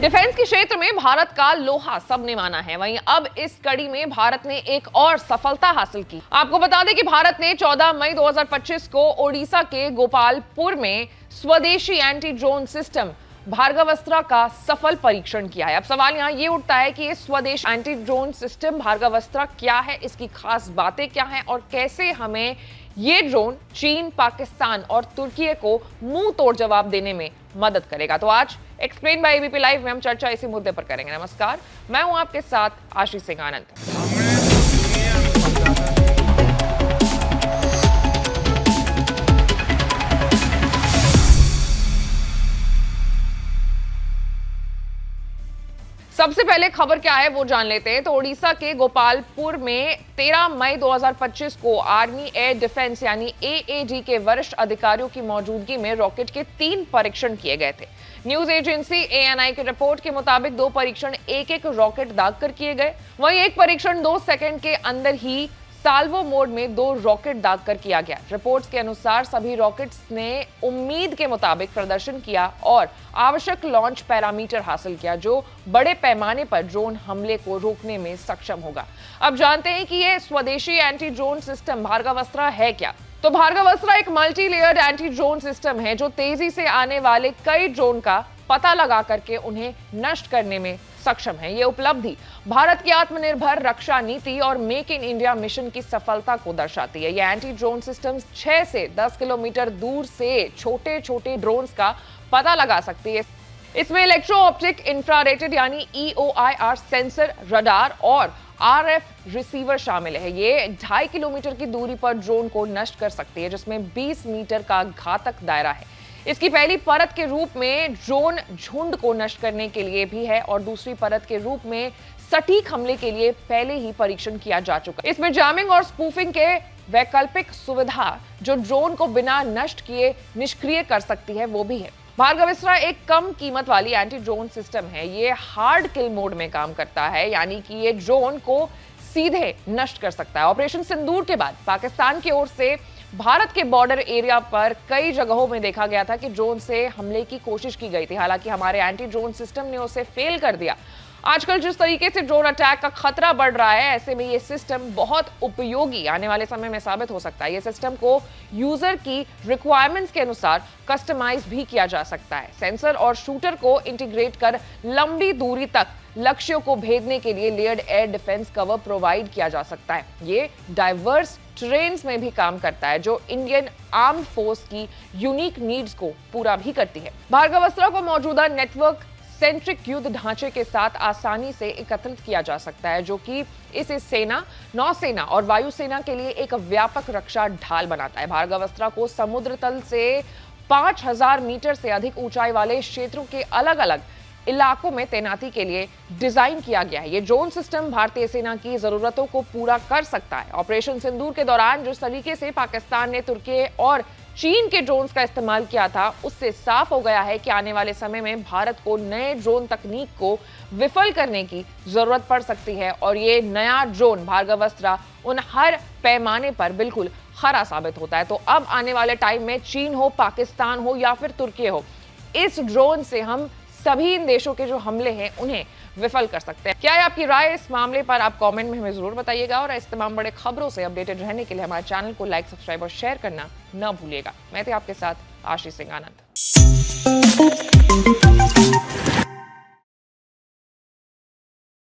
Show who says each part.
Speaker 1: Defence के क्षेत्र में भारत का लोहा सबने माना है। वहीं अब इस कड़ी में भारत ने एक और सफलता हासिल की। आपको बता दें कि भारत ने 14 मई 2025 को ओडिशा के गोपालपुर में स्वदेशी एंटी ड्रोन सिस्टम भार्गवस्त्र का सफल परीक्षण किया है। अब सवाल यहाँ ये उठता है कि ये स्वदेशी एंटी ड्रोन सिस्टम भार्गवस्त्र क्या है, इसकी खास बातें क्या हैं और कैसे हमें ये ड्रोन चीन, पाकिस्तान और तुर्की को मुंह तोड़ जवाब देने में मदद करेगा। तो आज एक्सप्लेन बाय एबीपी लाइव में हम चर्चा इसी मुद्दे पर करेंगे। नमस्कार, मैं हूं आपके साथ आशीष सिंह आनंद। सबसे पहले खबर क्या है वो जान लेते हैं। तो ओडिशा के गोपालपुर में 13 मई 2025 को आर्मी एयर डिफेंस यानी एएडी के वरिष्ठ अधिकारियों की मौजूदगी में रॉकेट के 3 परीक्षण किए गए थे। न्यूज एजेंसी एएनआई की रिपोर्ट के मुताबिक 2 परीक्षण एक रॉकेट दागकर किए गए। वहीं एक परीक्षण 2 सेकंड के अंदर ही साल्वो मोड में 2 रॉकेट दागकर किया गया। रिपोर्ट्स के अनुसार सभी रॉकेट्स ने उम्मीद के मुताबिक प्रदर्शन किया और आवश्यक लॉन्च पैरामीटर हासिल किया, जो बड़े पैमाने पर ड्रोन हमले को रोकने में सक्षम होगा। अब जानते हैं कि यह स्वदेशी एंटी ड्रोन सिस्टम भार्गवस्त्र है क्या। तो भार्गवस्त्र एक multi layered anti drone system है जो तेजी से आने वाले कई ड्रोन का पता लगा करके उन्हें नष्ट करने में सक्षम है। ये उपलब्धि भारत की आत्मनिर्भर रक्षा नीति और मेक इन इंडिया मिशन की सफलता को दर्शाती है। ये एंटी ड्रोन सिस्टम 6 से 10 किलोमीटर दूर से छोटे छोटे ड्रोन्स का पता लगा सकती है। इसमें इलेक्ट्रो ऑप्टिक इंफ्रारेड यानी EOIR सेंसर, रडार और RF रिसीवर शामिल है। ये 2.5 किलोमीटर की दूरी पर ड्रोन को नष्ट कर सकती है, जिसमें 20 मीटर का घातक दायरा है। इसकी पहली परत के रूप में ड्रोन झुंड को नष्ट करने के लिए भी है और दूसरी परत के रूप में सटीक हमले के लिए पहले ही परीक्षण किया जा चुका है। इसमें जैमिंग और स्पूफिंग के वैकल्पिक सुविधा जो ड्रोन को बिना नष्ट किए निष्क्रिय कर सकती है वो भी है। भार्गवस्त्र एक कम कीमत वाली एंटी ड्रोन सिस्टम है। ये हार्ड किल मोड में काम करता है, यानी कि ये ड्रोन को सीधे नष्ट कर सकता है। ऑपरेशन सिंदूर के बाद पाकिस्तान की ओर से भारत के बॉर्डर एरिया पर कई जगहों में देखा गया था कि ड्रोन से हमले की कोशिश की गई थी। हालांकि हमारे एंटी ड्रोन सिस्टम ने उसे फेल कर दिया। आजकल जिस तरीके से ड्रोन अटैक का खतरा बढ़ रहा है, ऐसे में ये सिस्टम बहुत उपयोगी आने वाले समय में साबित हो सकता है। ये सिस्टम को यूजर की रिक्वायरमेंट्स के अनुसार कस्टमाइज भी किया जा सकता है। सेंसर और शूटर को इंटीग्रेट कर लंबी दूरी तक लक्ष्यों को भेदने के लिए layered air defence cover provide किया जा सकता है। ये डाइवर्स ट्रेन्स में भी काम करता है, जो इंडियन आर्म्ड फोर्स की यूनिक नीड्स को पूरा भी करती है। भार्गवस्त्र को मौजूदा नेटवर्क सेंट्रिक युद्ध ढांचे के साथ आसानी से एकत्रित किया जा सकता है, जो कि इसे सेना, नौसेना और वायुसेना के लिए एक व्यापक रक्षा ढाल बनाता है। भार्गवस्त्र को समुद्र तल से 5000 मीटर से अधिक ऊंचाई वाले क्षेत्रों के अलग अलग इलाकों में तैनाती के लिए डिजाइन किया गया है। ये ड्रोन सिस्टम भारतीय सेना की जरूरतों को पूरा कर सकता है। ऑपरेशन सिंदूर के दौरान जिस तरीके से पाकिस्तान ने तुर्की और चीन के ड्रोन्स का इस्तेमाल किया था, उससे साफ हो गया है कि आने वाले समय में भारत को नए ड्रोन तकनीक को विफल करने की जरूरत पड़ सकती है और ये नया ड्रोन भार्गवस्त्र उन हर पैमाने पर बिल्कुल खरा साबित होता है। तो अब आने वाले टाइम में चीन हो, पाकिस्तान हो या फिर तुर्की हो, इस ड्रोन से हम सभी इन देशों के जो हमले हैं उन्हें विफल कर सकते हैं। क्या है आपकी राय इस मामले पर? आप कमेंट में हमें जरूर बताइएगा और इस तमाम बड़े खबरों से अपडेटेड रहने के लिए हमारे चैनल को लाइक, सब्सक्राइब और शेयर करना न भूलिएगा। मैं थी आपके साथ आशीष सिंह आनंद।